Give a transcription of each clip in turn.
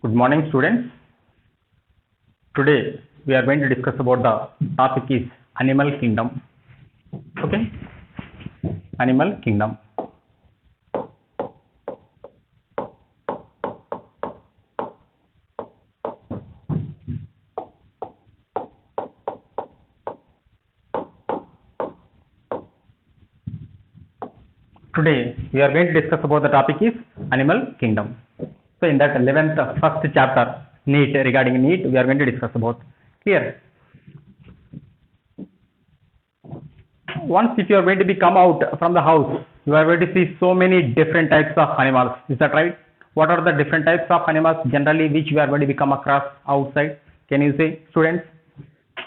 Good morning, students. Today we are going to discuss about the topic is animal kingdom. Okay, animal kingdom. Today we are going to discuss about the topic is animal kingdom. So in that 11th first chapter NEET, regarding NEET, we are going to discuss about. Clear? Once if you are going to be come out from the house, you are going to see so many different types of animals. Is that right? What are the different types of animals generally which we are going to become across outside? Can you say, students?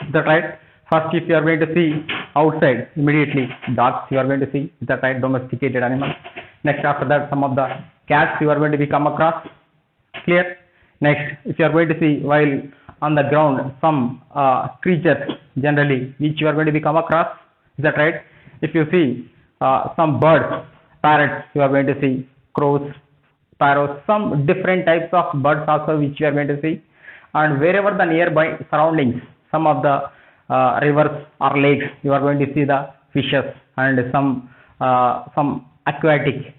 Is that right? First, if you are going to see outside, immediately dogs you are going to see. Is that right? Domesticated animals. Next, after that, some of the cats you are going to become across. Clear? Next, if you are going to see while on the ground some creatures generally which you are going to become across. Is that right? If you see some birds, parrots, you are going to see crows, sparrows, some different types of birds also which you are going to see. And wherever the nearby surroundings, some of the rivers or lakes, you are going to see the fishes and some aquatic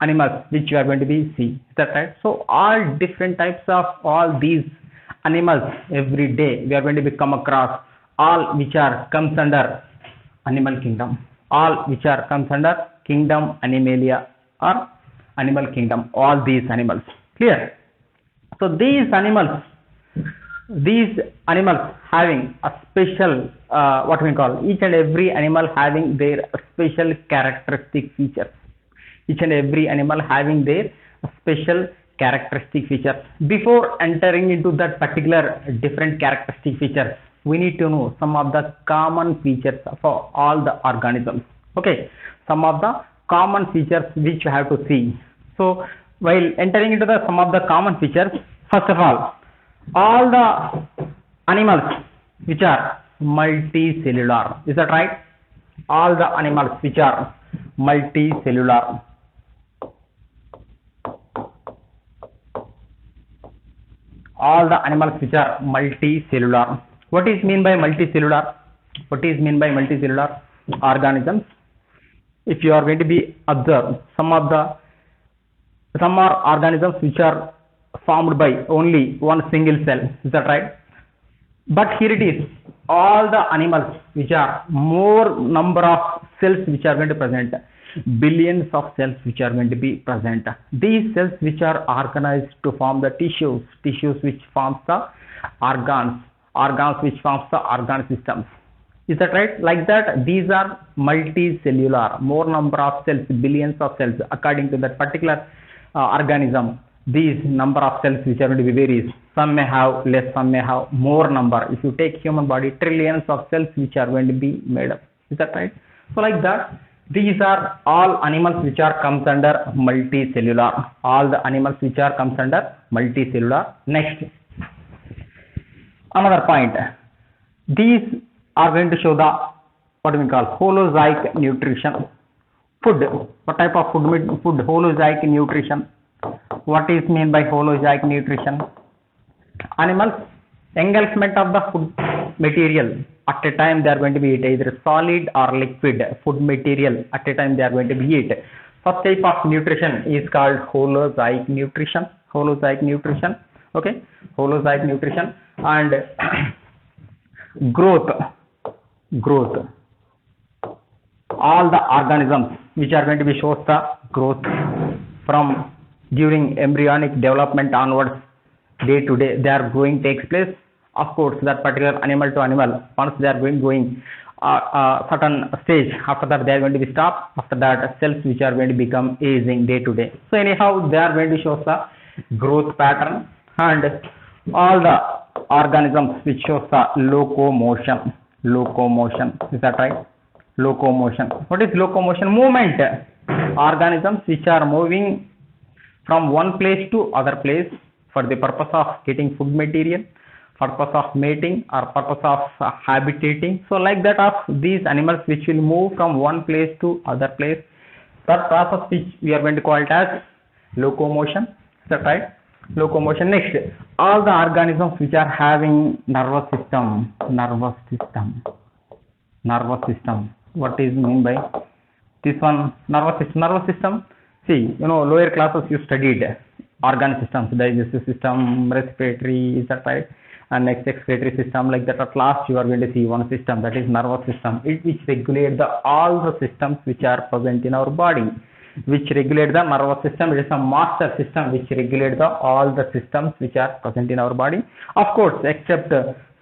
animals which you are going to be see. Is that right? So all different types of all these animals every day we are going to come across, all which are comes under animal kingdom, all which are comes under kingdom animalia or animal kingdom, all these animals. Clear? So these animals having a special what we call, each and every animal having their special characteristic features, each and every animal having their special characteristic features. Before entering into that particular different characteristic features, we need to know some of the common features for all the organisms. Okay, some of the common features which you have to see. So while entering into the some of the common features, first of all the animals which are multicellular. Is that right? All the animals which are multicellular. All the animals which are multicellular. What is mean by multicellular? What is mean by multicellular organisms? If you are going to be observed, some are organisms which are formed by only one single cell. Is that right? But here it is, all the animals which are more number of cells which are going to present, billions of cells which are going to be present. These cells which are organized to form the tissues which forms the organs which forms the organ systems. Is that right? Like that, these are multicellular, more number of cells, billions of cells according to that particular organism. These number of cells which are going to be varies. Some may have less, some may have more number. If you take human body, trillions of cells which are going to be made up. Is that right? So like that, these are all animals which are comes under multicellular. All the animals which are comes under multicellular. Next, another point. These are going to show the what we call holozoic nutrition. Food. What type of food? Holozoic nutrition. What is mean by holozoic nutrition? Animals engulfment of the food material at a time they are going to be eat, either solid or liquid food material at a time they are going to be eat. First type of nutrition is called holozoic nutrition. Holozoic nutrition. Okay, holozoic nutrition. And growth. All the organisms which are going to be shows the growth from during embryonic development onwards, day to day they are growing takes place. Of course, that particular animal to animal, once they are going certain stage, after that they are going to be stopped. After that, cells which are going to become aging day to day. So anyhow, they are going to show the growth pattern. And all the organisms which shows the locomotion. Is that right? Locomotion. What is locomotion? Movement. Organisms which are moving from one place to other place for the purpose of getting food material, purpose of mating, or purpose of habitating. So like that of these animals which will move from one place to other place, that process which we are going to call it as locomotion. Is that right? locomotion. Next, all the organisms which are having nervous system, nervous system, nervous system. What is mean by this one? Nervous system. Nervous system. See, lower classes you studied organ systems, digestive system, respiratory, is that right? And next excretory system, like that. At last you are going to see one system, that is nervous system, which regulate all the systems which are present in our body, which regulate the nervous system. It is a master system which regulate all the systems which are present in our body, of course, except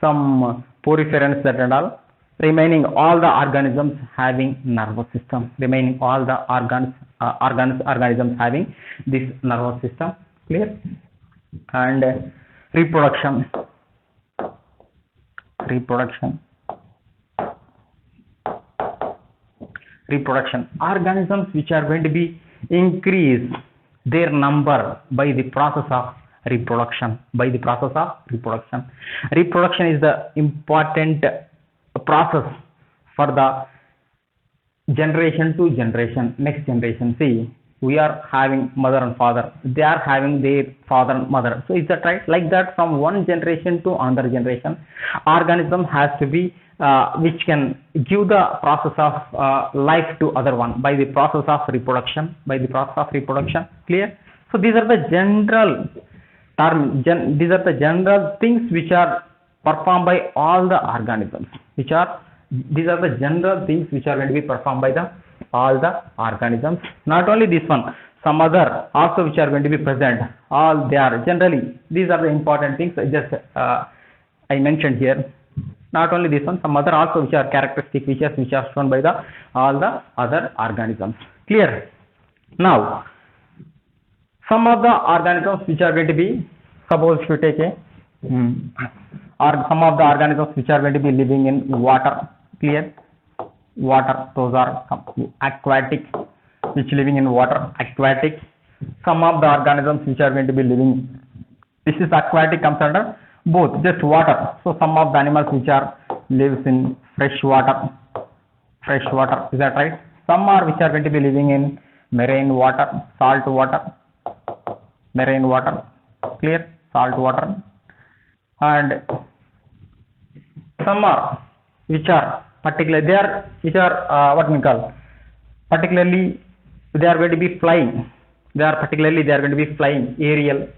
some poriferans that and all. Remaining all the organisms having nervous system, remaining all the organisms having this nervous system. Clear? And reproduction. Organisms which are going to be increase their number by the process of reproduction. Reproduction is the important process for the generation to generation, next generation. See, we are having mother and father, they are having their father and mother. So is that right? Like that, from one generation to another generation, organism has to be which can give the process of life to other one by the process of reproduction. Clear? So these are the general these are the general things which are performed by all the organisms. These are the general things which are going to be performed by all the organisms. Not only this one, some other also which are going to be present. All they are generally, these are the important things I mentioned here. Not only this one, some other also which are characteristic features which are shown by all the other organisms. Clear? Now, some of the organisms which are going to be, suppose if you take or some of the organisms which are going to be living in water. Clear? Water, those are aquatic, which living in water, aquatic. Some of the organisms which are going to be living, this is aquatic, comes under both, just water. So some of the animals which are lives in fresh water, is that right? Some are which are going to be living in marine water, salt water, marine water. Clear? Salt water. And some are which are particularly what we call particularly they are going to be flying. They are going to be flying, aerial.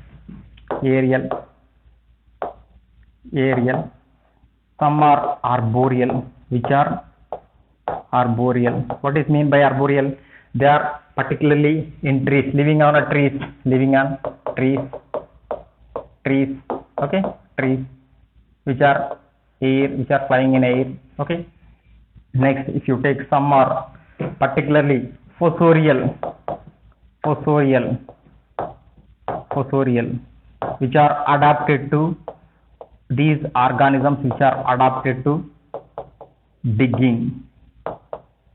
Some are arboreal, which are arboreal. What is mean by arboreal? They are particularly in trees, living on trees. Okay, trees which are flying in air. Okay. Next, if you take some are particularly fossorial, which are adapted to these organisms which are adapted to digging.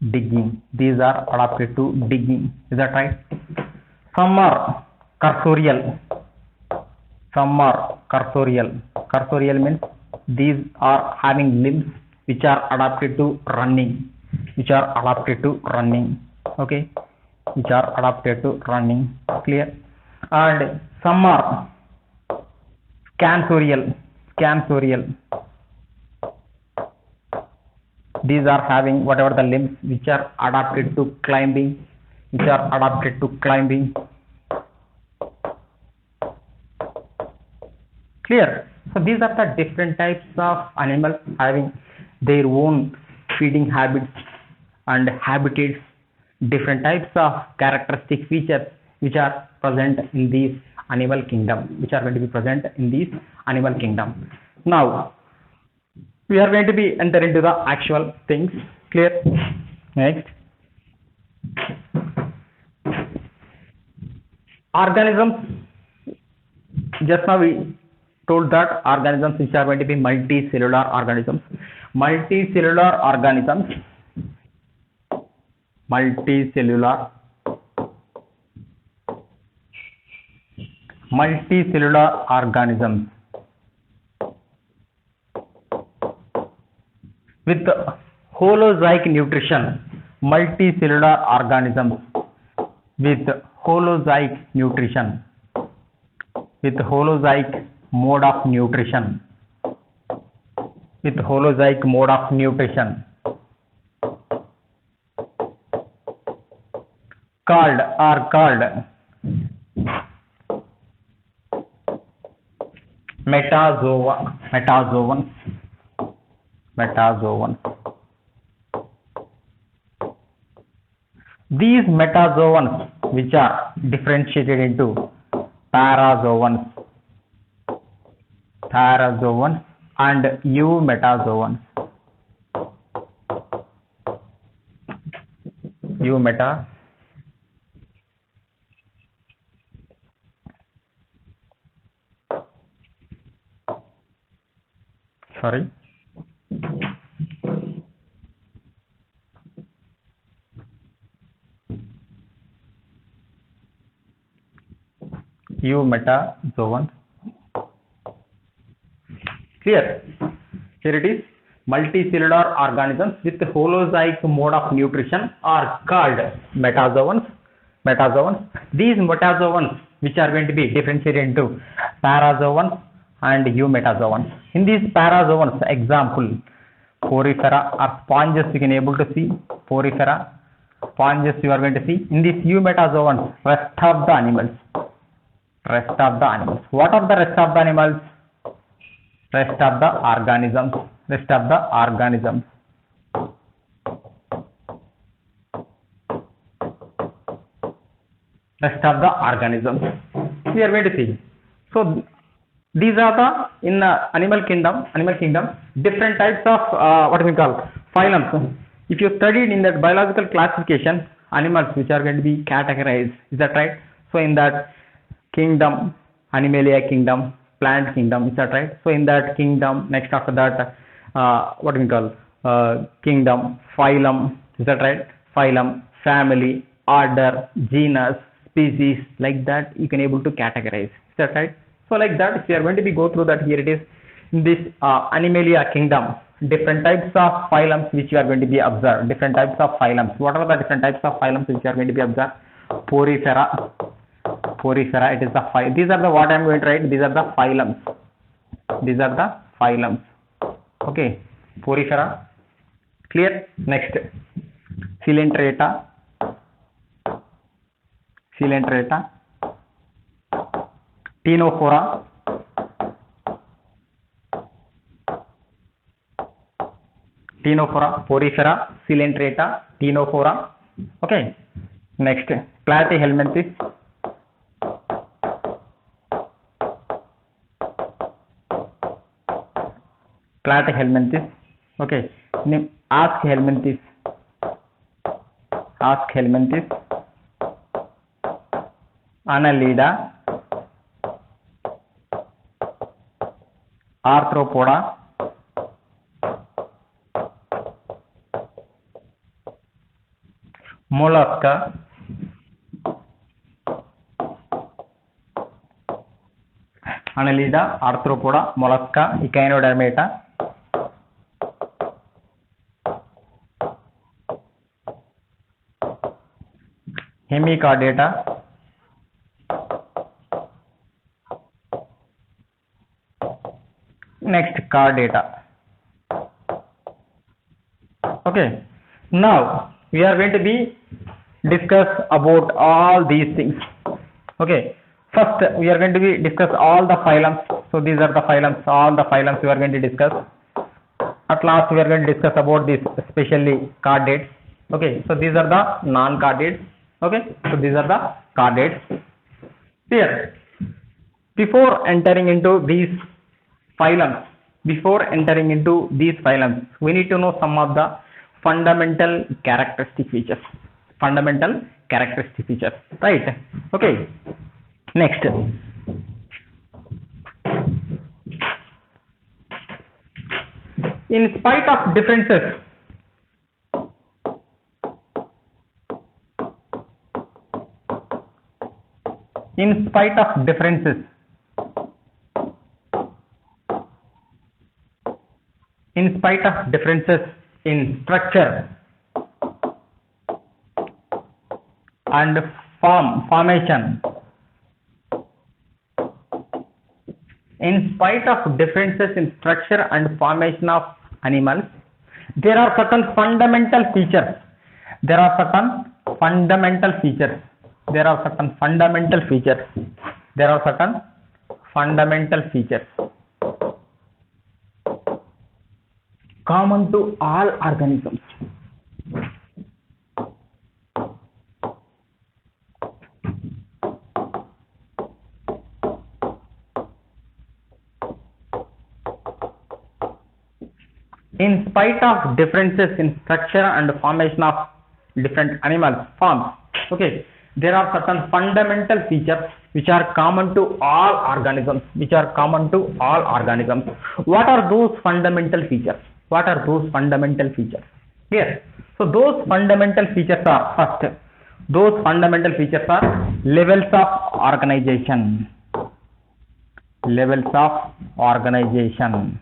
These are adapted to digging. Is that right? Some are cursorial. Cursorial means these are having limbs which are adapted to running. Okay, which are adapted to running. Clear? And some are scansorial. These are having whatever the limbs which are adapted to climbing. Clear? So these are the different types of animals having their own feeding habits and habitats, different types of characteristic features which are present in this animal kingdom, Now, we are going to be enter into the actual things. Clear? Next, organisms. Just now we told that organisms which are going to be multicellular organisms. Multicellular organisms with holozoic nutrition. Multicellular organisms with holozoic nutrition. with holozoic mode of nutrition. With holozoic mode of nutrition. Called metazoans. These metazoans, which are differentiated into parazoans and eumetazoans. Eumetazoans. Clear? Here it is. Multicellular organisms with holozoic mode of nutrition are called metazoans. These metazoans, which are going to be differentiated into parazoans and eumetazoans. In these parazoans, example, porifera or sponges you can able to see. Porifera, sponges you are going to see. In these eumetazoans, rest of the animals. What are the rest of the animals? Rest of the organisms. Rest of the organisms. We are going to see. So these are the in animal kingdom, different types of what we call phylums. If you studied in that biological classification, animals which are going to be categorized, is that right? So in that kingdom, Animalia kingdom, plant kingdom, is that right? So in that kingdom, next after that, what we call kingdom, phylum, is that right? Phylum, family, order, genus, species, like that you can able to categorize, is that right? So like that, if we are going to be go through that, here it is. In this Animalia kingdom, different types of phylums which you are going to be observed. Different types of phylums. What are the different types of phylums which you are going to be observed? Porifera, it is the phylum. These are the what I am going to write. These are the phylums. Okay, Porifera. Clear? Next, Coelenterata, Ctenophora, Porifera, Coelenterata, Ctenophora. Okay. Next, Platyhelminthes, okay. Aschelminthes, Annelida, Arthropoda, Mollusca, Annelida, Arthropoda, Mollusca, Echinodermata, Hemichordata, next Chordata. Okay, now we are going to be discuss about all these things. Okay, first we are going to be discuss all the phylums. So these are the phylums, all the phylums we are going to discuss. At last we are going to discuss about this, especially chordates. Okay, so these are the non-chordates. Okay, so these are the chordates. Here, before entering into these phylums, we need to know some of the fundamental characteristic features. Right? Okay. Next, in spite of differences, in structure and formation, In spite of differences in structure and formation of animals, there are certain fundamental features. There are certain fundamental features. There are certain fundamental features. There are certain fundamental features common to all organisms. In spite of differences in structure and formation of different animal forms, okay, there are certain fundamental features which are common to all organisms. Which are common to all organisms. What are those fundamental features? What are those fundamental features? Here, so those fundamental features are, first, those fundamental features are levels of organization. Levels of organization.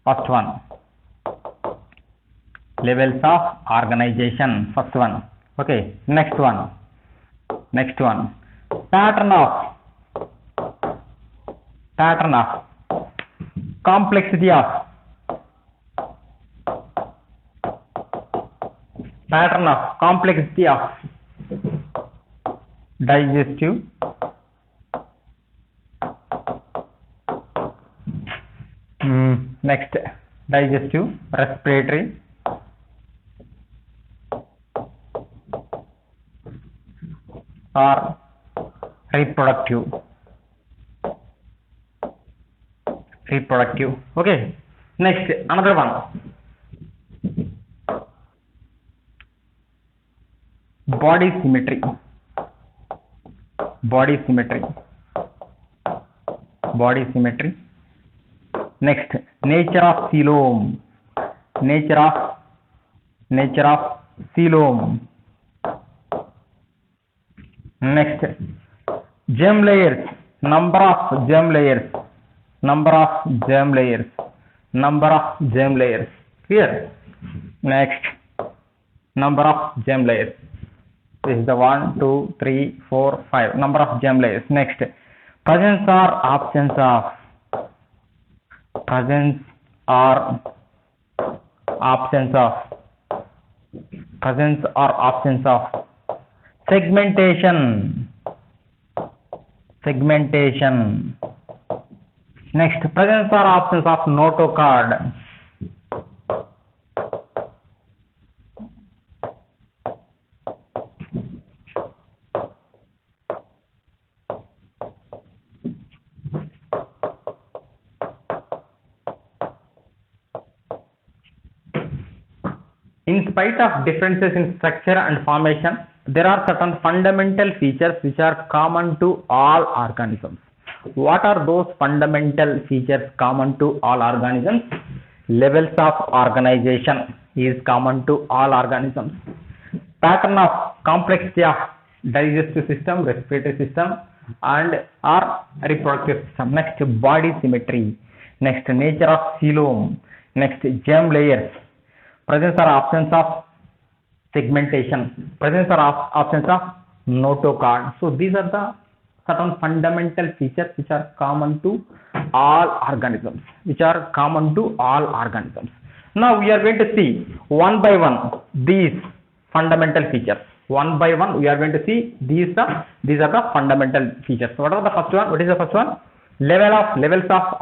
First one. Levels of organization. First one. Okay. Next one. Next one. Pattern of complexity of digestive, next, digestive, respiratory, or reproductive. Okay. Next, another one. Body symmetry. Next, nature of coelom. Next, germ layers. Number of germ layers. Here. Next, number of germ layers. This is the 1, 2, 3, 4, 5 number of germ layers. Next, presence or absence of segmentation. Next, presence or absence of notochord. In spite of differences in structure and formation, there are certain fundamental features which are common to all organisms. What are those fundamental features common to all organisms? Levels of organization is common to all organisms. Pattern of complexity of digestive system, respiratory system, and or reproductive system. Next, body symmetry. Next, nature of coelom. Next, germ layers. Presence or absence of segmentation. Presence or absence of notochord. So these are the certain fundamental features which are common to all organisms. Now we are going to see one by one these fundamental features. One by one we are going to see these are the fundamental features. What is the first one? Levels of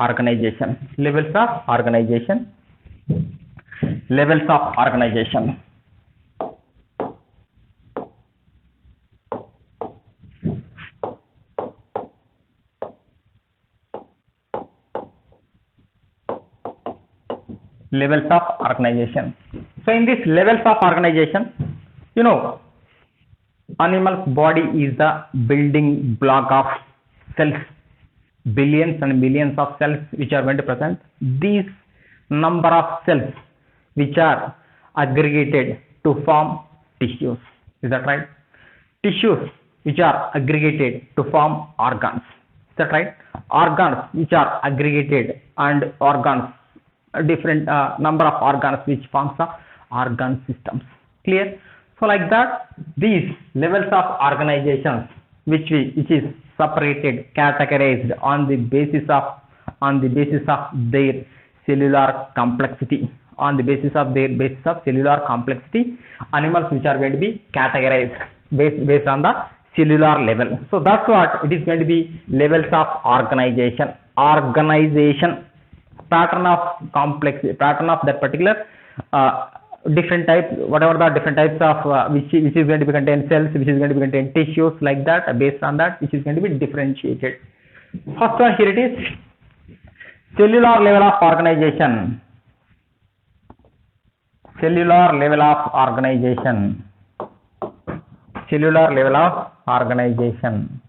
organization. So in this levels of organization, animal's body is the building block of cells, billions and millions of cells which are going to present. These number of cells which are aggregated to form tissues. Is that right? Tissues which are aggregated to form organs. Is that right? Organs which are aggregated, and organs, different number of organs which forms the organ systems. Clear? So like that, these levels of organizations which is separated, categorized on the basis of on the basis of their cellular complexity. On the basis of cellular complexity, animals which are going to be categorized based on the cellular level. So that's what it is going to be, levels of organization. Pattern of that particular different types, whatever the different types of which is going to be contain cells, which is going to be contain tissues, like that, based on that which is going to be differentiated. First one, here it is, cellular level of organization. Cellular level of organization. Cellular level of organization.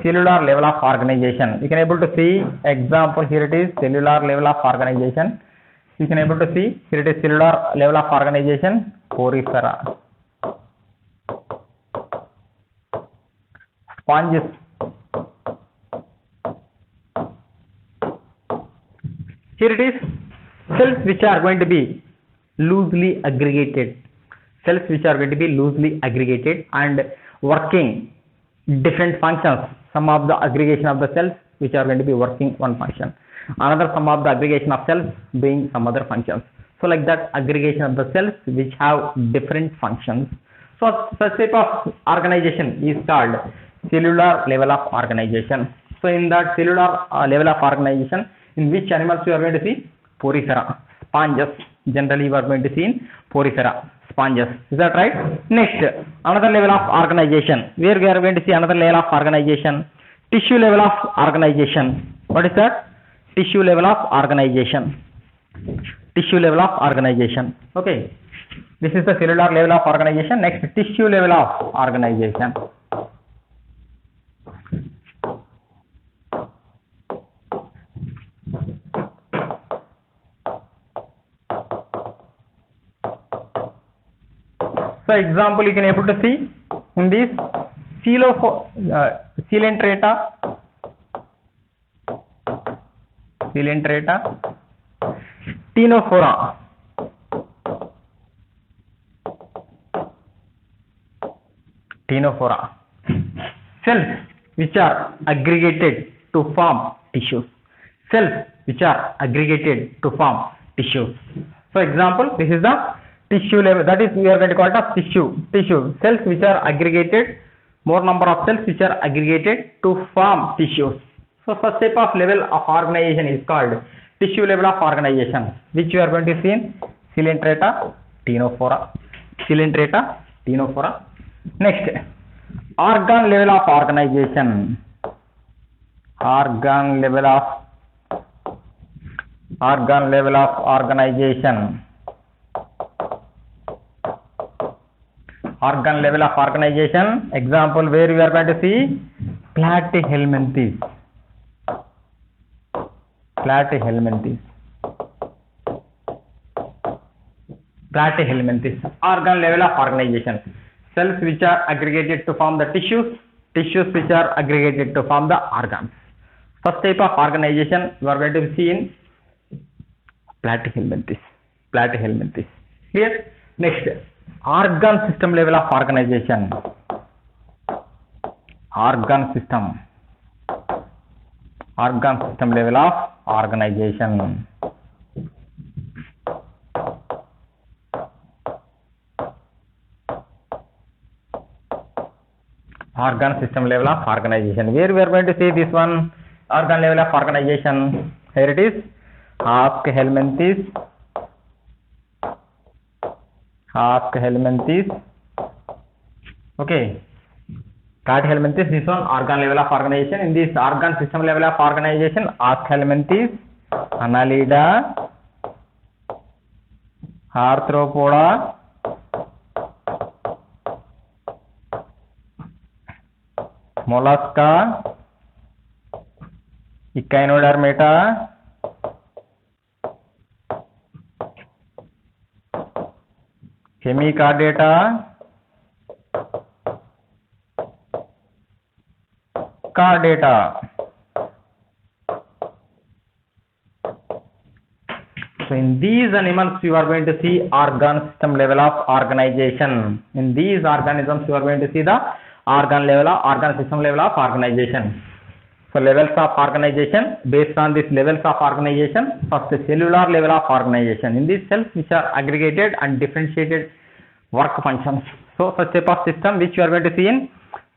Cellular level of organization. You can able to see example, here it is, cellular level of organization. You can able to see here it is, cellular level of organization, porifera, sponges, here it is, cells which are going to be loosely aggregated, and working different functions. Some of the aggregation of the cells which are going to be working one function, another some of the aggregation of cells doing some other functions. So like that, aggregation of the cells which have different functions. So such type of organization is called cellular level of organization. So in that cellular level of organization, in which animals you are going to see? Porifera, sponges. Generally you are going to see in porifera, sponges. Is that right? Next, another level of organization, where we are going to see another level of organization, tissue level of organization. What is that? Tissue level of organization. Tissue level of organization. Okay, this is the cellular level of organization. Next, tissue level of organization. So example, you can able to see in this Coelenterata, Ctenophora, cells which are aggregated to form tissues. So example, this is the tissue level, that is we are going to call it as tissue cells which are aggregated, more number of cells which are aggregated to form tissues. So first type of level of organization is called tissue level of organization, which you are going to see in Coelenterata, Ctenophora. Next, organ level of organization. Organ level of organization. Example, where we are going to see platyhelminthes. Organ level of organization. Cells which are aggregated to form the tissues which are aggregated to form the organs. First type of organization you are going to see in platyhelminthes. Here, next, organ system level of organization. Organ system level of organization. Organ system level of organization. Where we are going to see this one, organ level of organization. Here it is, Aschelminthes. Okay, Platyhelminthes, this one organ level of organization. In this organ system level of organization, Aschelminthes, Annelida, Arthropoda, Mollusca, Echinodermata, Hemichordata, Chordata. So in these animals you are going to see organ system level of organization. In these organisms you are going to see the organ level or organ system level of organization. So levels of organization, based on these levels of organization, first the cellular level of organization. In these cells which are aggregated and differentiated work functions. So such type of system which you are going to see in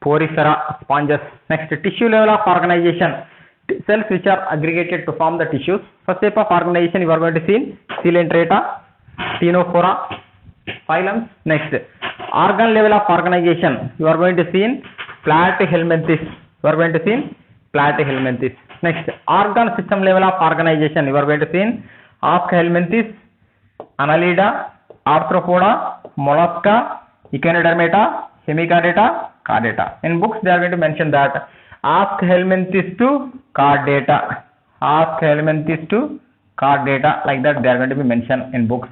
porifera, sponges. Next, tissue level of organization, cells which are aggregated to form the tissues. Such type of organization you are going to see in coelenterata, ctenophora, phylums. Next, organ level of organization you are going to see in platyhelminthes. You are going to see in platyhelminthes. Next, organ system level of organization you are going to see in aschelminthes, annelida, arthropoda, mollusca, echinodermata, hemichordata, chordata. In books they are going to mention that aschelminthes to chordata, aschelminthes to chordata, like that they are going to be mentioned in books.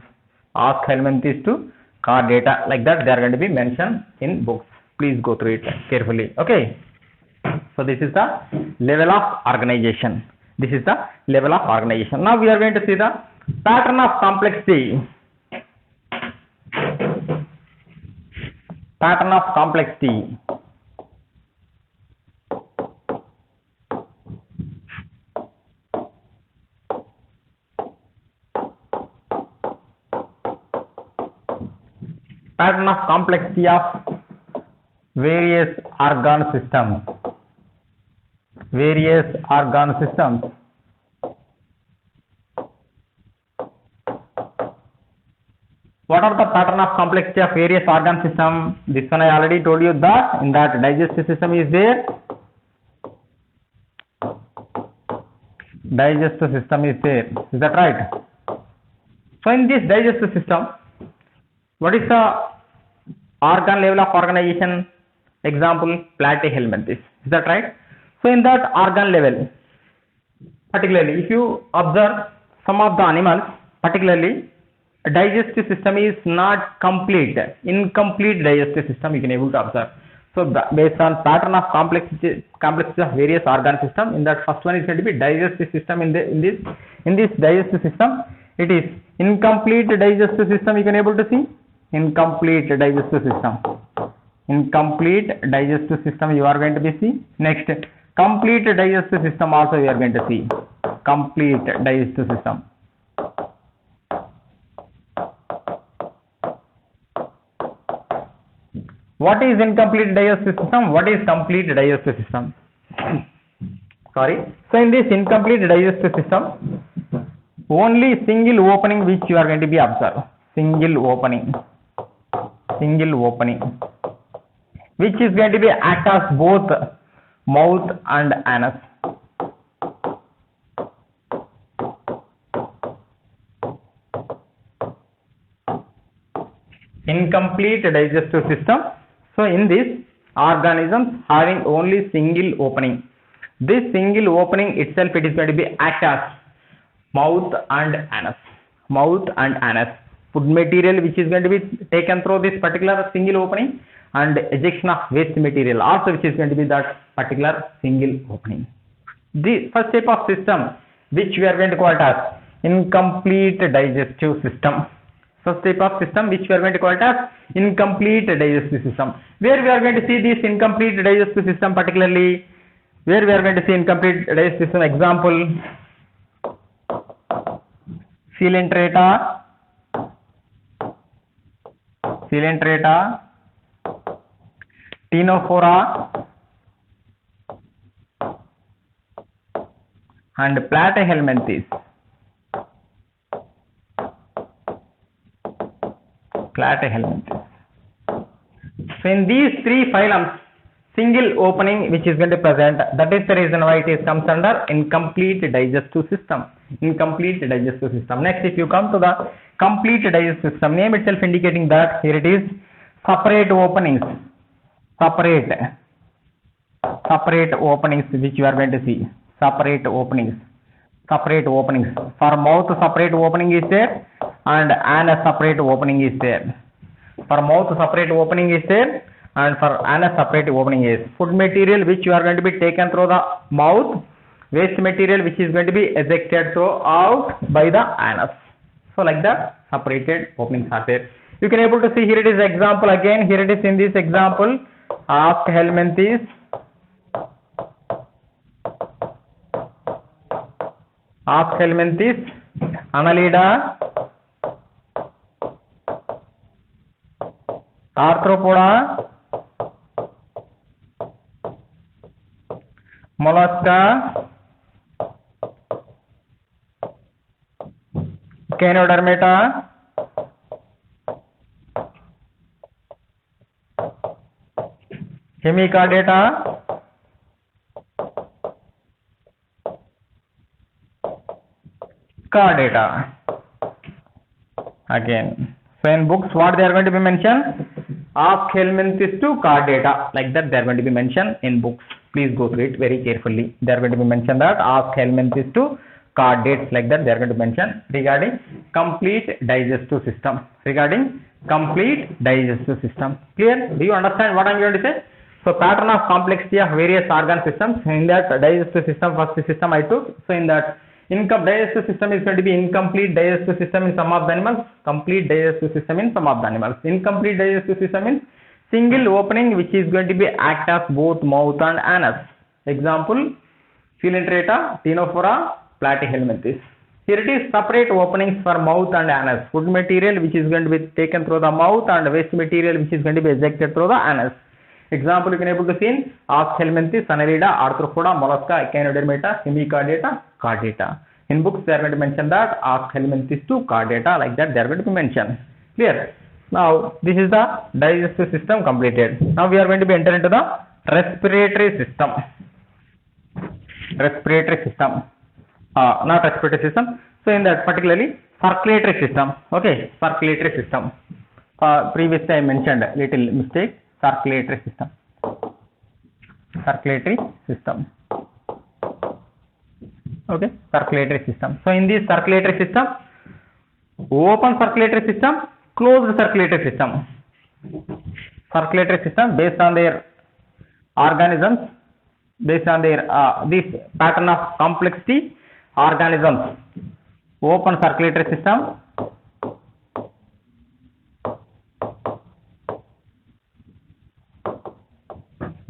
Aschelminthes to chordata, like that they are going to be mentioned in books. Please go through it carefully. Okay. So this is the level of organization. This is the level of organization. Now we are going to see the pattern of complexity. Pattern of complexity. Pattern of complexity of various organ systems. Various organ systems. What are the pattern of complexity of various organ system? This one I already told you that in that digestive system is there. Digestive system is there. Is that right? So in this digestive system, what is the organ level of organization? Example, platyhelminthes. Is that right? So in that organ level, particularly if you observe some of the animals, particularly digestive system is not complete, incomplete digestive system you can able to observe. So based on pattern of complexity of various organ system, in that first one is going to be digestive system. In this digestive system, it is incomplete digestive system you can able to see. Incomplete digestive system. Incomplete digestive system you are going to be see. Next, complete digestive system also you are going to see. Complete digestive system. What is incomplete digestive system? What is complete digestive system? Sorry. So in this incomplete digestive system, only single opening which you are going to be observed. Single opening. Single opening. Which is going to be act as both mouth and anus. Incomplete digestive system. So in this organisms having only single opening. This single opening itself it is going to be act as mouth and anus. Mouth and anus. Food material which is going to be taken through this particular single opening, and ejection of waste material also which is going to be that particular single opening. The first type of system which we are going to call it as incomplete digestive system. First type of system which we are going to call it as incomplete digestive system. Where we are going to see this incomplete digestive system, particularly where we are going to see incomplete digestive system. Example, coelenterata, ctenophora, and platyhelminthes. Platyhelminthes. So in these three phylums, single opening which is going to present, that is the reason why it is comes under incomplete digestive system. Incomplete digestive system. Next, if you come to the complete digestive system, name itself indicating that here it is separate openings. Separate openings which you are going to see. Separate openings. Separate openings. For mouth separate opening is there, and anus separate opening is there. For mouth separate opening is there, and for anus separate opening is. Food material which you are going to be taken through the mouth, waste material which is going to be ejected out by the anus. So like that separated openings are there. You can able to see here it is example again. Here it is in this example Ask helminthes. Ask helminthes. Annelida. Arthropoda. Mollusca. Caenodermata. Hemichordata. Chordata. Again, so in books what they are going to be mentioned? Ask helminthes to chordata, like that they are going to be mentioned in books. Please go through it very carefully. They are going to be mentioned that ask helminthes to chordates, like that they are going to mention regarding complete digestive system. Regarding complete digestive system. Clear? Do you understand what I am going to say? So pattern of complexity of various organ systems. In that digestive system, first system I took. So in that digestive system is going to be incomplete digestive system in some of the animals, complete digestive system in some of the animals. Incomplete digestive system means single opening which is going to be act as both mouth and anus. Example, Coelenterata, Ctenophora, Platyhelminthes. Here it is separate openings for mouth and anus. Food material which is going to be taken through the mouth and waste material which is going to be ejected through the anus. Example, you can able to see Ask helminthes, Annelida, Arthropoda, Mollusca, Caenodermata, Hemichordata, Chordata. In books they are going to mention that Ask helminthes to Chordata, like that they are going to be mentioned. Clear? Now this is the digestive system completed. Now we are going to be enter into the respiratory system. Respiratory system. Not respiratory system. So in that particularly circulatory system. Okay, circulatory system. Previously I mentioned a little mistake. Circulatory system. Circulatory system. Okay, circulatory system. So in this circulatory system, open circulatory system, closed circulatory system. Circulatory system based on their organisms, based on their this pattern of complexity organisms. Open circulatory system.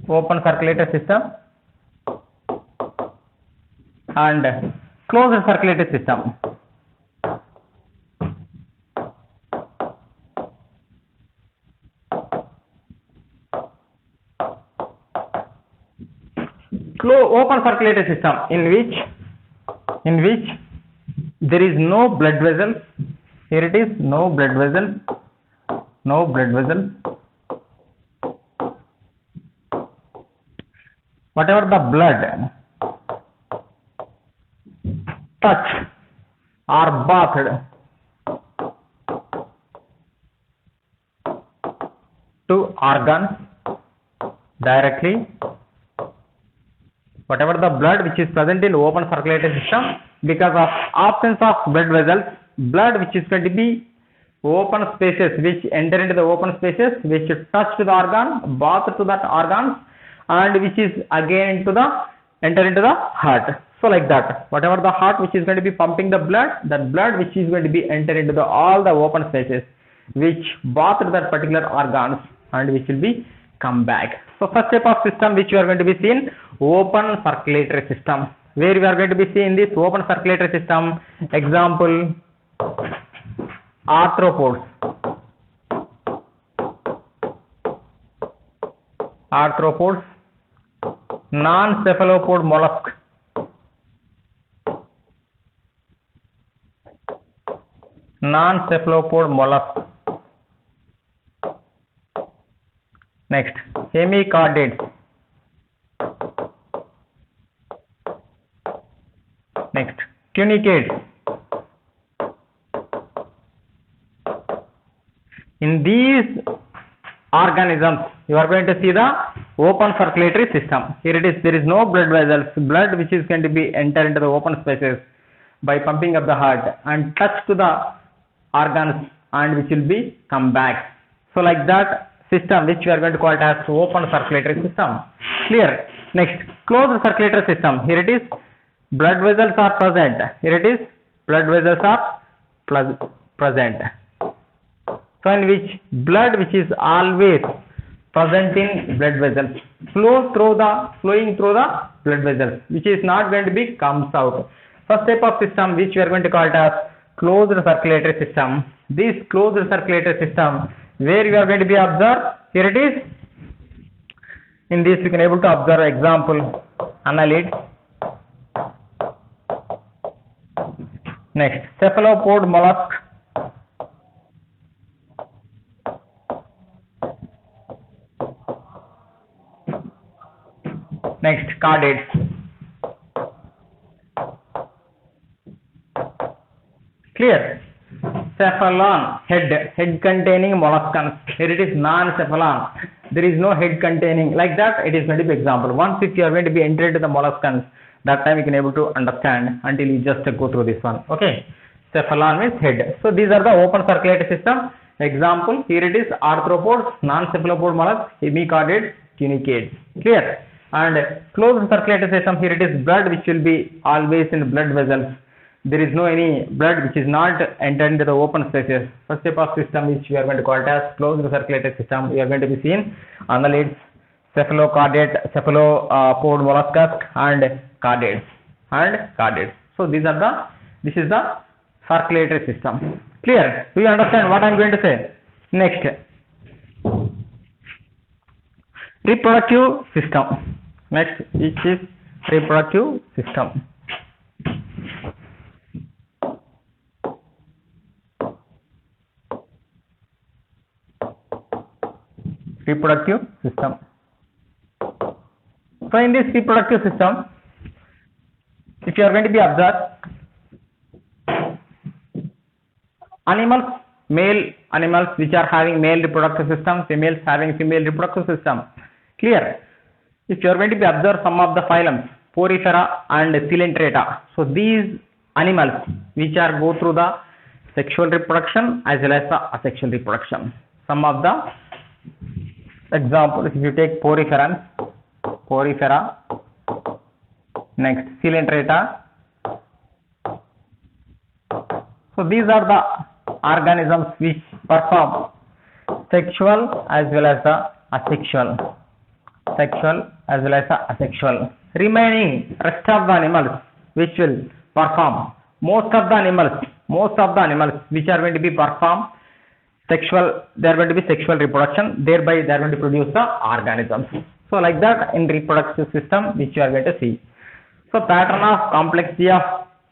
Open circulatory system and closed circulatory system. Open circulatory system in which there is no blood vessels. Here it is, no blood vessels, no blood vessels. Whatever the blood touch or bathed to organs directly, whatever the blood which is present in open circulatory system, because of absence of blood vessels, blood which is going to be open spaces, which enter into the open spaces, which touch to the organ, bath to that organ, and which is again enter into the heart. So like that, whatever the heart which is going to be pumping the blood, that blood which is going to be enter into all the open spaces, which bath to that particular organs and which will be come back. So first type of system which you are going to be seeing, open circulatory system, where we are going to be seeing this open circulatory system. Example, arthropods. Arthropods, non-cephalopod mollusk. Non-cephalopod mollusk. Next, hemichordates. Next, tunicates. In these organisms, you are going to see the open circulatory system. Here it is, there is no blood vessels, blood which is going to be enter into the open spaces by pumping of the heart and touch to the organs and which will be come back. So like that system which we are going to call it as open circulatory system. Clear? Next, closed circulatory system. Here it is, blood vessels are present. Here it is, blood vessels are present. So in which blood which is always present in blood vessels, flowing through the blood vessels, which is not going to be comes out. First type of system which we are going to call it as closed circulatory system. This closed circulatory system, where we are going to be observed, here it is. In this we can able to observe example annelid. Next, cephalopod mollusk. Next, chordates. Clear? Cephalon, head containing molluscans. Here it is non-cephalon. There is no head containing. Like that, it is going to be example. Once if you are going to be entered into the molluscans, that time you can able to understand until you just go through this one. Okay. Cephalon means head. So these are the open circulatory system. Example, here it is arthropods, non-cephalopod mollusks, hemichordates, tunicates. Clear? And closed circulatory system, here it is blood which will be always in blood vessels. There is no any blood which is not entered into the open spaces. First type of system which we are going to call it as closed circulatory system. We are going to be seen annelids, cephalopod molluscus and chordates. So this is the circulatory system. Clear? Do you understand what I am going to say? Next, reproductive system. Next, which is reproductive system. Reproductive system. So in this reproductive system, if you are going to be observed, male animals which are having male reproductive system, females having female reproductive system. Clear? If you are going to be observed some of the phylums, Porifera and Coelenterata. So these animals which are go through the sexual reproduction as well as the asexual reproduction. Some of the examples, if you take Porifera, next Coelenterata. So these are the organisms which perform sexual as well as the asexual. Remaining rest of the animals which will perform, most of the animals which are going to be perform sexual, they are going to be sexual reproduction, thereby they are going to produce the organisms. So like that in reproductive system which you are going to see. So pattern of complexity of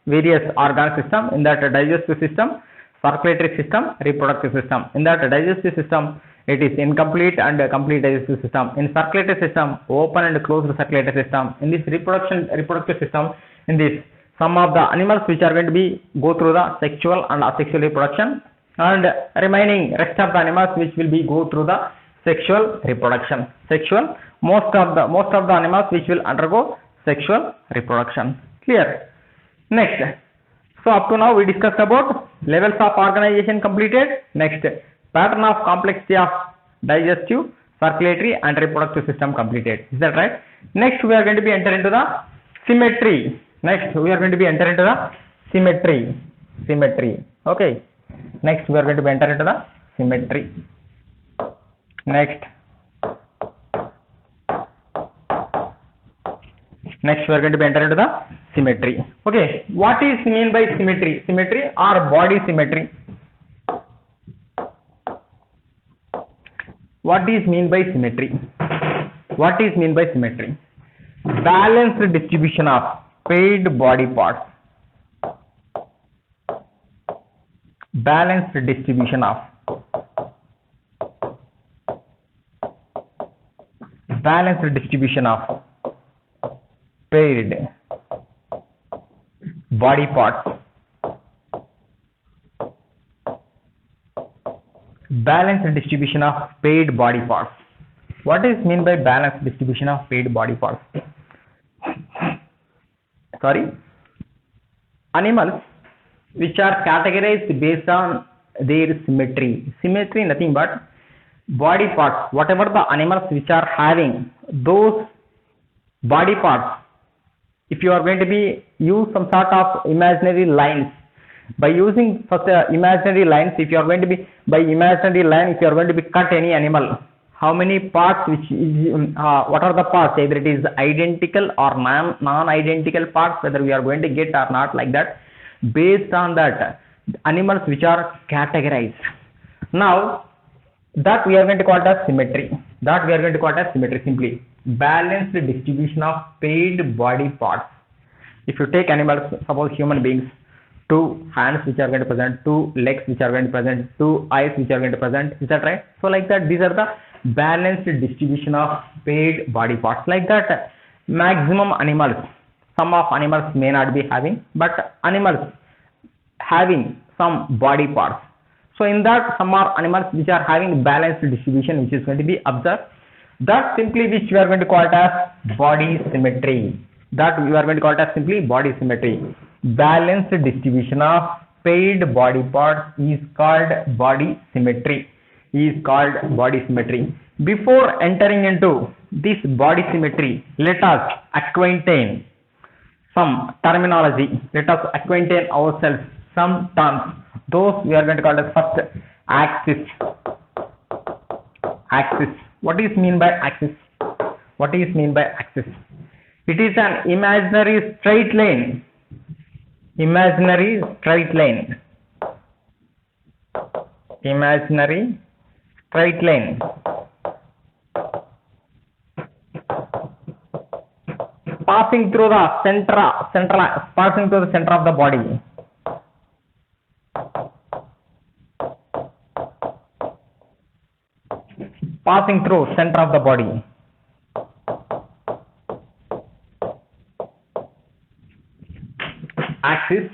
various organ system, in that digestive system, circulatory system, reproductive system. In that digestive system, it is incomplete and complete digestive system. In circulatory system, open and closed circulatory system. In this reproductive system, in this some of the animals which are going to be go through the sexual and asexual reproduction, and remaining rest of the animals which will be go through the sexual reproduction. Most of the animals which will undergo sexual reproduction. Clear? Next, so up to now we discussed about levels of organization completed. Next, pattern of complexity of digestive, circulatory and reproductive system completed. Is that right? Next we are going to be enter into the symmetry. Symmetry. Okay. Next we are going to enter into the symmetry. Next we are going to enter into the symmetry. Okay, what is mean by symmetry? Symmetry or body symmetry? What is mean by symmetry? Balanced distribution of paired body parts. Balanced distribution of paired body parts. Balanced distribution of paired body parts. What is mean by balanced distribution of paired body parts? Animals which are categorized based on their symmetry. Symmetry nothing but body parts. Whatever the animals which are having those body parts, if you are going to be use some sort of imaginary lines, by using first imaginary lines, if you are going to be cut any animal, how many parts which is what are the parts, either it is identical or non-identical parts, whether we are going to get or not, like that. Based on that, animals which are categorized. Now that we are going to call it as symmetry. That we are going to call it as symmetry, simply balanced distribution of paired body parts. If you take animals, suppose human beings, 2 hands which are going to present, 2 legs which are going to present, 2 eyes which are going to present, is that right? So like that, these are the balanced distribution of paired body parts. Like that, maximum animals, some of animals may not be having, but animals having some body parts. So in that, some are animals which are having balanced distribution, which is going to be observed. That simply which we are going to call it as body symmetry. That we are going to call it as simply body symmetry. Balanced distribution of paired body parts is called body symmetry. Is called body symmetry. Before entering into this body symmetry, let us acquaintain some terminology. Let us acquaintain ourselves some terms. Those we are going to call as first axis. Axis. What is mean by axis? What is mean by axis? It is an imaginary straight line. Imaginary straight line. Imaginary straight line. Passing through the passing through the center of the body. Passing through center of the body. Axis.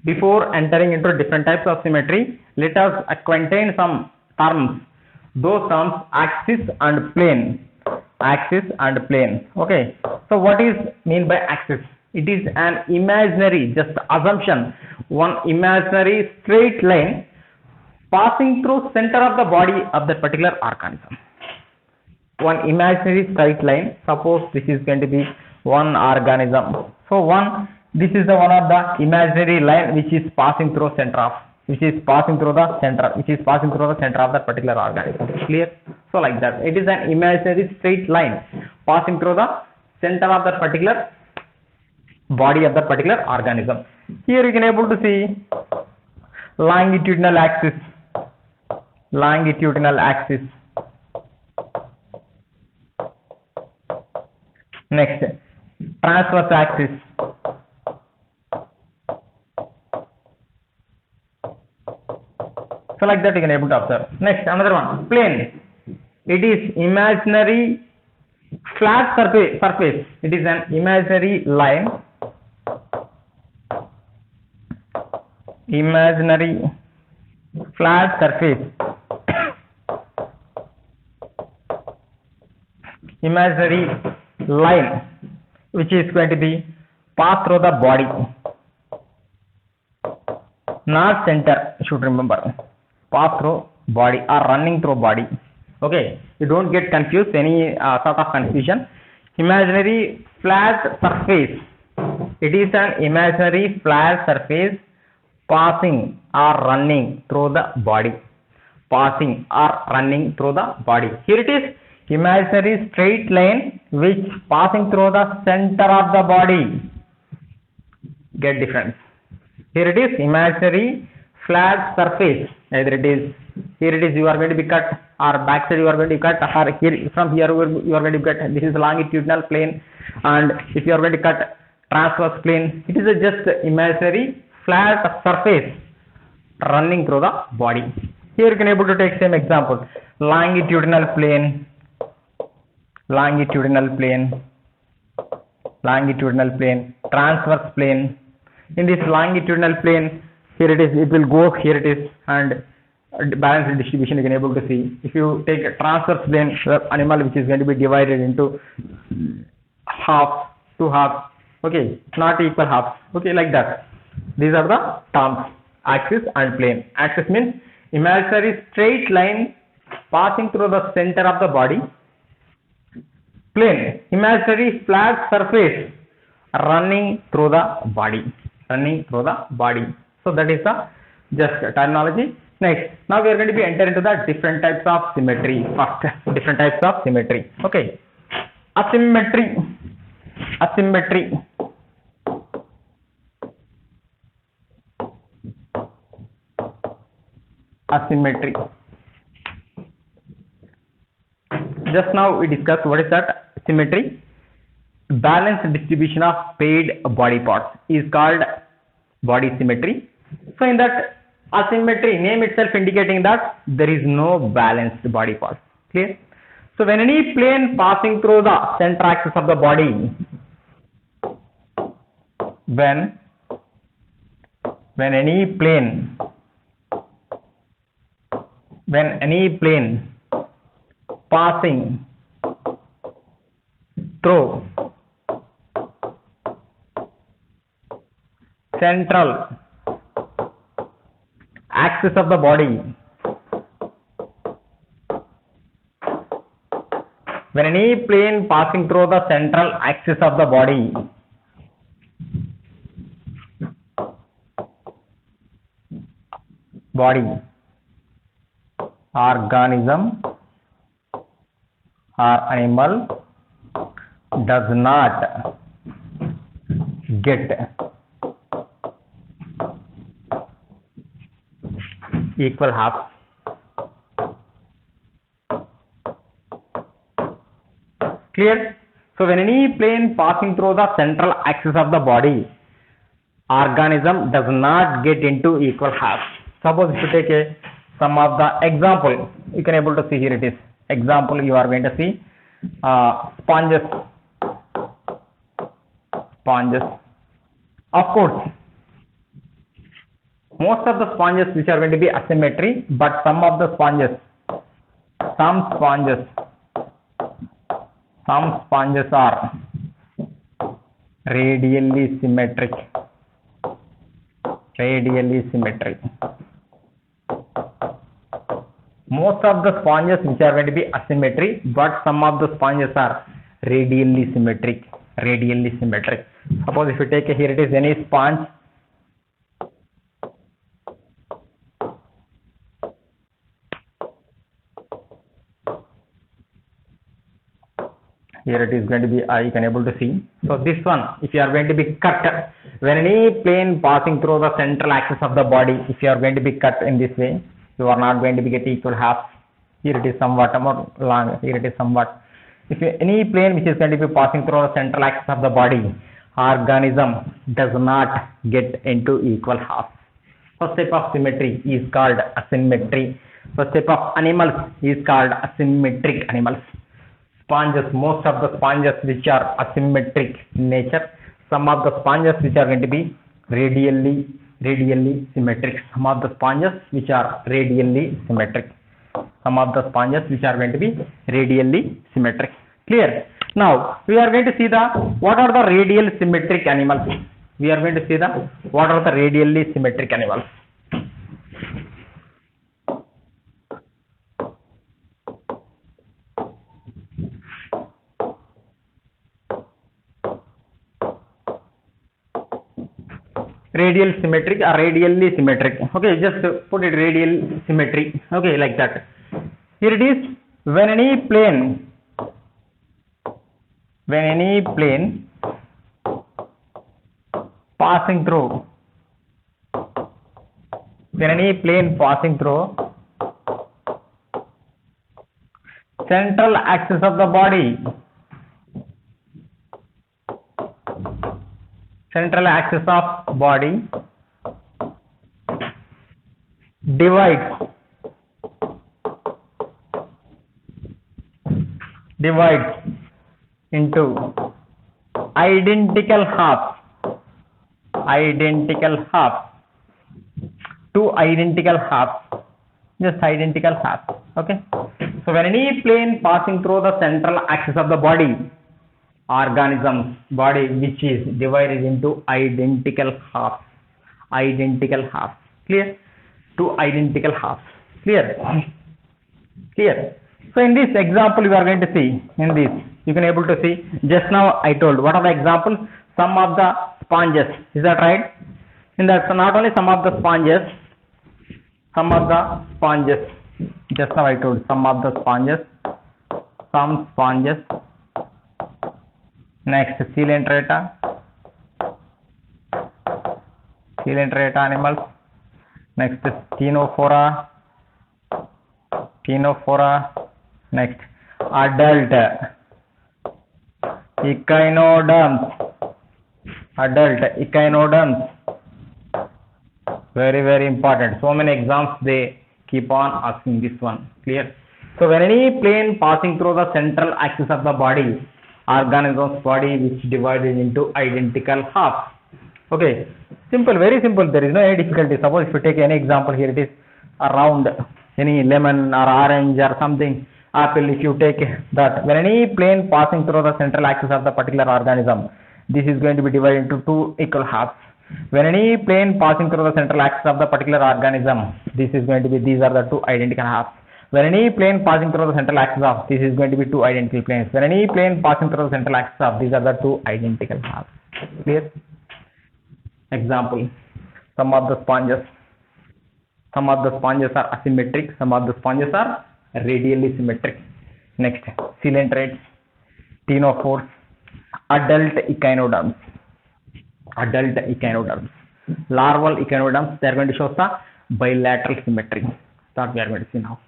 Before entering into different types of symmetry, let us acquaintain some terms. Those terms, axis and plane. Axis and plane. Okay. So what is mean by axis? It is an imaginary, just assumption, one imaginary straight line passing through center of the body of that particular organism. One imaginary straight line. Suppose this is going to be one organism. So this is the one of the imaginary line which is passing through center of, which is passing through the center of that particular organism. Clear? So like that, it is an imaginary straight line passing through the center of that particular body of that particular organism. Here you can able to see longitudinal axis. Longitudinal axis. Next, transverse axis. So like that you can able to observe. Next, another one, plane. It is imaginary flat surface. It is an imaginary line. Imaginary flat surface. Imaginary line which is going to be pass through the body, not center, you should remember. Pass through body or running through body. Okay, you don't get confused, any sort of confusion. Imaginary flat surface. It is an imaginary flat surface passing or running through the body. Passing or running through the body. Here it is imaginary straight line which passing through the center of the body. Get difference. Here it is imaginary flat surface. Either it is, here it is you are going to be cut, or backside you are going to cut, or here from here you are going to cut. This is longitudinal plane, and if you are going to cut transverse plane, it is a just imaginary flat surface running through the body. Here you can able to take same example, longitudinal plane, longitudinal plane, longitudinal plane, transverse plane. In this longitudinal plane, here it is, it will go, here it is, and balanced distribution you can able to see. If you take a transverse plane, the animal which is going to be divided into half, two halves, okay, not equal halves, okay, like that. These are the terms, axis and plane. Axis means imaginary straight line passing through the center of the body. Plane, imaginary flat surface running through the body, running through the body. So that is the just terminology. Next, now we are going to be enter into the different types of symmetry. First, different types of symmetry. Okay, asymmetry, asymmetry. Asymmetry. Just now we discussed what is that symmetry. Balanced distribution of paired body parts is called body symmetry. So in that asymmetry, name itself indicating that there is no balanced body parts. Clear? So when any plane passing through the center axis of the body, when any plane passing through central axis of the body, when any plane passing through the central axis of the body, organism or animal does not get equal half. Clear? So when any plane passing through the central axis of the body, organism does not get into equal half. Suppose if you take some of the example, you can able to see here it is. Example, you are going to see sponges. Of course, most of the sponges which are going to be asymmetry, but some sponges are radially symmetric. Most of the sponges which are going to be asymmetry, but some of the sponges are radially symmetric. Suppose if you take here it is any sponge. Here it is going to be, you can able to see. So this one, if you are going to be cut, when any plane passing through the central axis of the body, if you are going to be cut in this way, you are not going to be get equal half. Here it is somewhat more long. Here it is somewhat. If any plane which is going to be passing through the central axis of the body, organism does not get into equal half. First type of symmetry is called asymmetry. First type of animals is called asymmetric animals. Sponges, most of the sponges which are asymmetric in nature, some of the sponges which are going to be radially symmetric, some of the sponges which are radially symmetric, Clear? Now we are going to see what are the radial symmetric animals. Radial symmetric or radially symmetric. Okay, just put it radial symmetry. Okay, like that. Here it is. When any plane passing through central axis of the body, divides into identical halves, two identical halves, just identical halves. Okay, so when any plane passing through the central axis of the body, organism's body which is divided into identical halves, Clear? Two identical halves. Clear? So in this example you are going to see, in this you can able to see, just now I told what are the examples. Some of the sponges, is that right? In that, so not only some of the sponges, Some of the sponges, just now I told some of the sponges, some sponges. Next, coelenterata animals. Next, ctenophora. Next, adult echinoderms. Very, very important. So many exams they keep on asking this one. Clear? So when any plane passing through the central axis of the body, organism's body which divided into identical halves. Okay, simple, very simple. There is no any difficulty. Suppose if you take any example here, it is around any lemon or orange or something, apple. If you take that, when any plane passing through the central axis of the particular organism, this is going to be divided into two equal halves. When any plane passing through the central axis of the particular organism, this is going to be, these are the two identical halves. When any plane passing through the central axis of, this is going to be two identical planes. When any plane passing through the central axis of, these are the two identical halves. Clear? Example, some of the sponges are asymmetric, some of the sponges are radially symmetric. Next, coelentrates, ctenophores, adult echinoderms, larval echinoderms, they are going to show the bilateral symmetry. That we are going to see now.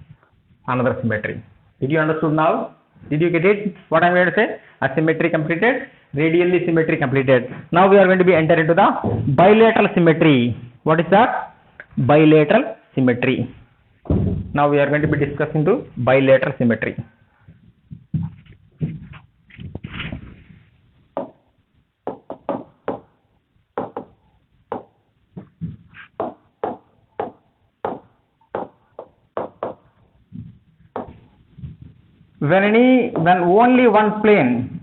Another symmetry. Did you understood now? Did you get it? What I am going to say? Asymmetry completed, radially symmetry completed. Now we are going to be enter into the bilateral symmetry. What is that? Bilateral symmetry. Now we are going to be discussing to bilateral symmetry. When only one plane,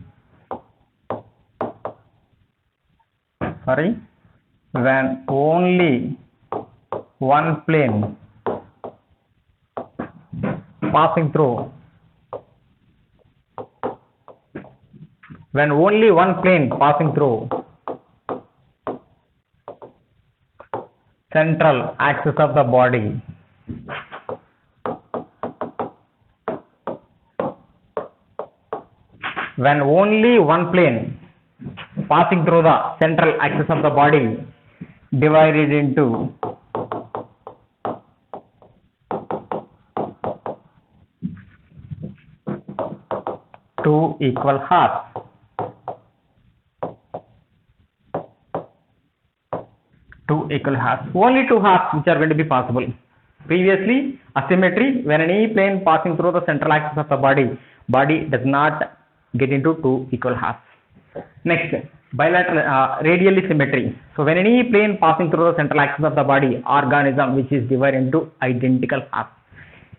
when only one plane passing through, central axis of the body, when only one plane passing through the central axis of the body divided into two equal halves. Only two halves which are going to be possible. Previously, asymmetry, when any plane passing through the central axis of the body does not get into two equal halves. Next, bilateral radially symmetry. So when any plane passing through the central axis of the body, organism which is divided into identical halves.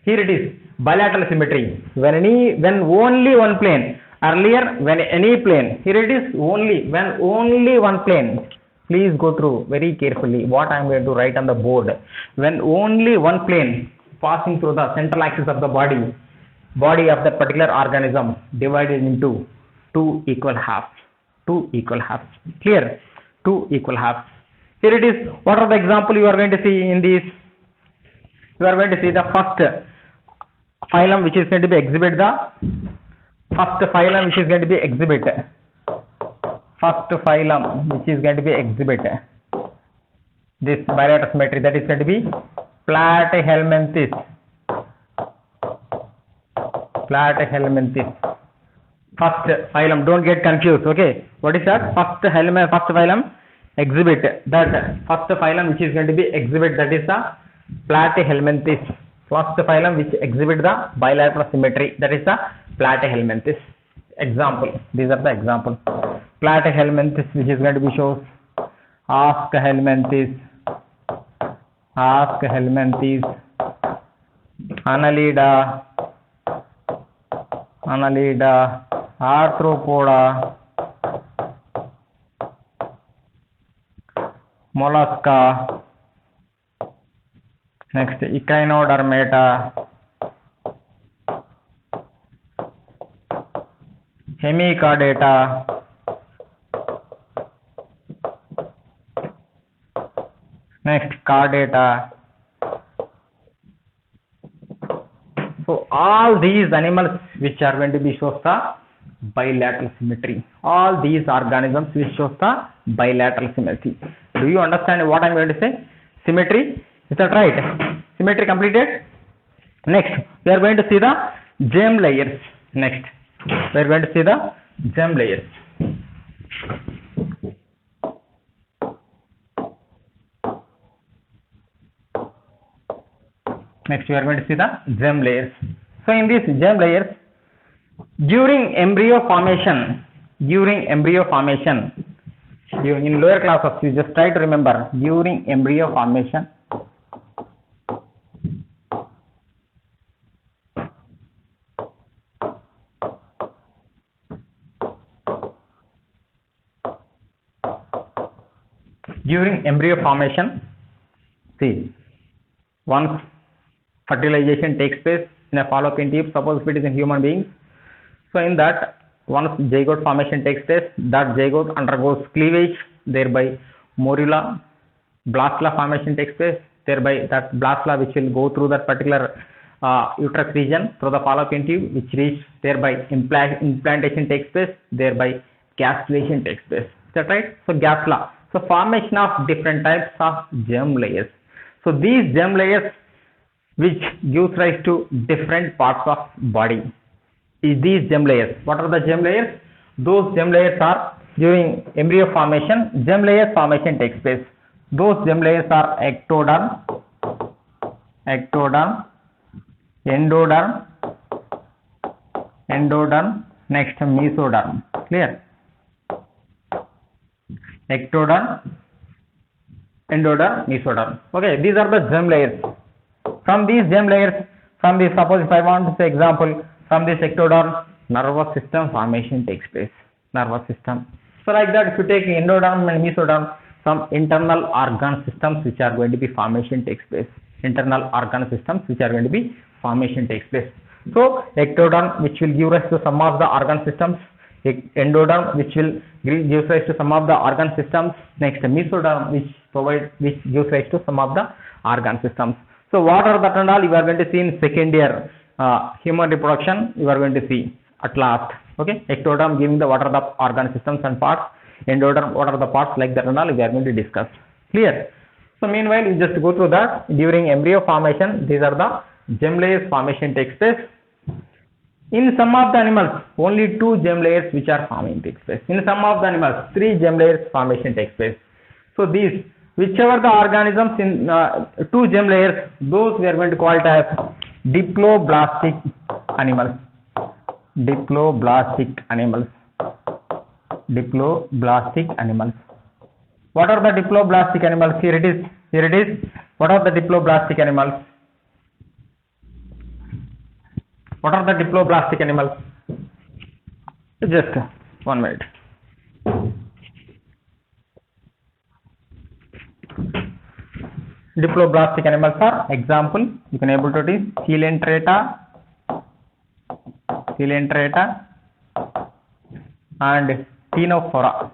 Here it is bilateral symmetry. When only one plane. Earlier when any plane. Here it is when only one plane. Please go through very carefully what I am going to write on the board. When only one plane passing through the central axis of the body of that particular organism divided into two equal halves. Clear? Two equal halves. Here it is. What are the example you are going to see in this? You are going to see the first phylum which is going to be exhibit this bilateral symmetry, that is going to be Platyhelminthes. First phylum, don't get confused. Okay, what is that? First phylum exhibit, that first phylum which is going to be exhibit, that is the Platyhelminthes. First phylum which exhibit the bilateral symmetry, that is the Platyhelminthes. Example, these are the example. Platyhelminthes which is going to be shows Aschelminthes, Annelida, Arthropoda, Mollusca. Next, Echinodermata, Hemichordata, next Chordata, So all these animals which are going to be shows the bilateral symmetry. All these organisms which shows the bilateral symmetry. Do you understand what I am going to say? Symmetry, is that right? Symmetry completed. Next, we are going to see the germ layers. Next, we are going to see the germ layers. Next, we are going to see the germ layers. So, in these germ layers, during embryo formation, in lower classes, you just try to remember during embryo formation. During embryo formation, see, once fertilization takes place in a fallopian tube, suppose if it is in human beings, so in that once zygote formation takes place, that zygote undergoes cleavage, thereby morula, blastula formation takes place, thereby that blastula which will go through that particular uterus region through the fallopian tube, which reach, thereby implantation takes place, thereby gastrulation takes place. Is that right? So gastrula. So formation of different types of germ layers. So these germ layers which gives rise to different parts of body is these germ layers. What are the germ layers? Those germ layers are during embryo formation, germ layers formation takes place. Those germ layers are ectoderm, endoderm, next mesoderm. Clear? Ectoderm, endoderm, mesoderm. Okay, these are the germ layers. From these germ layers, from this, suppose if I want to say example, from this ectoderm, nervous system formation takes place. Nervous system. So like that, if you take endoderm and mesoderm, some internal organ systems which are going to be formation takes place. Internal organ systems which are going to be formation takes place. So ectoderm which will give rise to some of the organ systems, endoderm which will give rise to some of the organ systems, next mesoderm which gives rise to some of the organ systems. So what are that and all you are going to see in second year human reproduction, you are going to see at last. Okay, ectoderm giving the what are the organ systems and parts, endoderm what are the parts, like that and all we are going to discuss. Clear? So meanwhile you just go through that. During embryo formation, these are the germ layers formation takes place. In some of the animals, only 2 germ layers which are forming takes place. In some of the animals, 3 germ layers formation takes place. So these, whichever the organisms in 2 germ layers, those we are going to call it as diploblastic animals. Diploblastic animals. What are the diploblastic animals? Here it is. What are the diploblastic animals? What are the diploblastic animals? Just 1 minute. Diploblastic animals are, example, you can able to see Coelenterata and Ctenophora.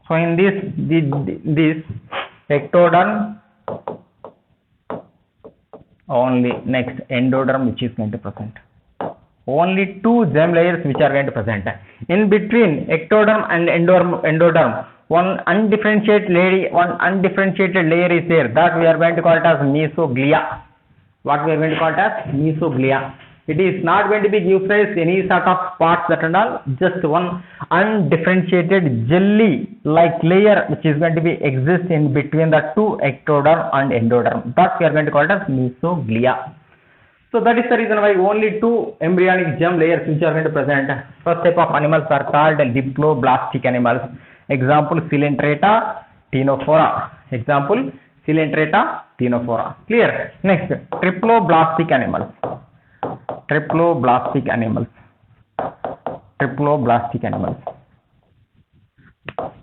So in this ectoderm only, next endoderm which is going to present. Only 2 germ layers which are going to present. In between ectoderm and endoderm, one undifferentiated layer is there, that we are going to call it as mesoglia. What we are going to call it as mesoglia. It is not going to be give rise any sort of parts that and all, just one undifferentiated jelly like layer which is going to be exist in between the 2 ectoderm and endoderm. That we are going to call it as mesoglia. So that is the reason why only 2 embryonic germ layers which are going to present. First type of animals are called diploblastic animals. Example, Coelenterata, Ctenophora. Clear? Next, triploblastic animals.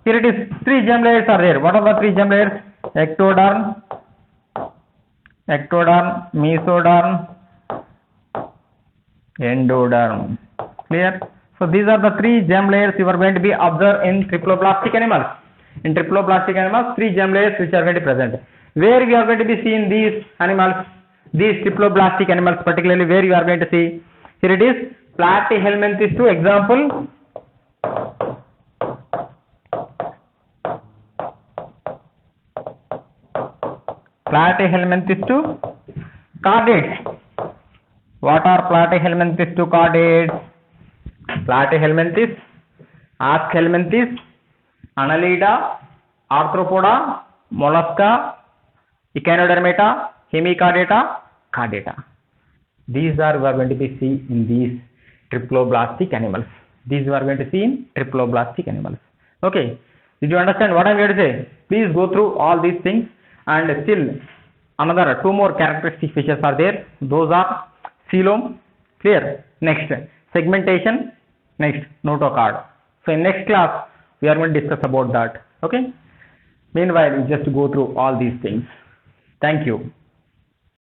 Here it is, 3 germ layers are there. What are the 3 germ layers? Ectoderm, mesoderm, endoderm. Clear? So these are the 3 germ layers you are going to be observed in triploblastic animals. In triploblastic animals, 3 germ layers which are going to present. Where we are going to be seeing these animals, these triploblastic animals, particularly where you are going to see, here it is, Platyhelminthes 2 example. Platyhelminthes 2 chordates. What are Platyhelminthes 2 chordates? Platyhelminthes, Aschelminthes, Annelida, Arthropoda, Mollusca, Echinodermata, Hemichordata, Chordata. These are we are going to be seen in these triploblastic animals. These we are going to see in triploblastic animals. Okay. Did you understand what I am going to say? Please go through all these things, and still another two more characteristic features are there. Those are coelom, clear. Next, segmentation. Next, notochord. So in next class we are going to discuss about that. Okay. Meanwhile, you just go through all these things. Thank you.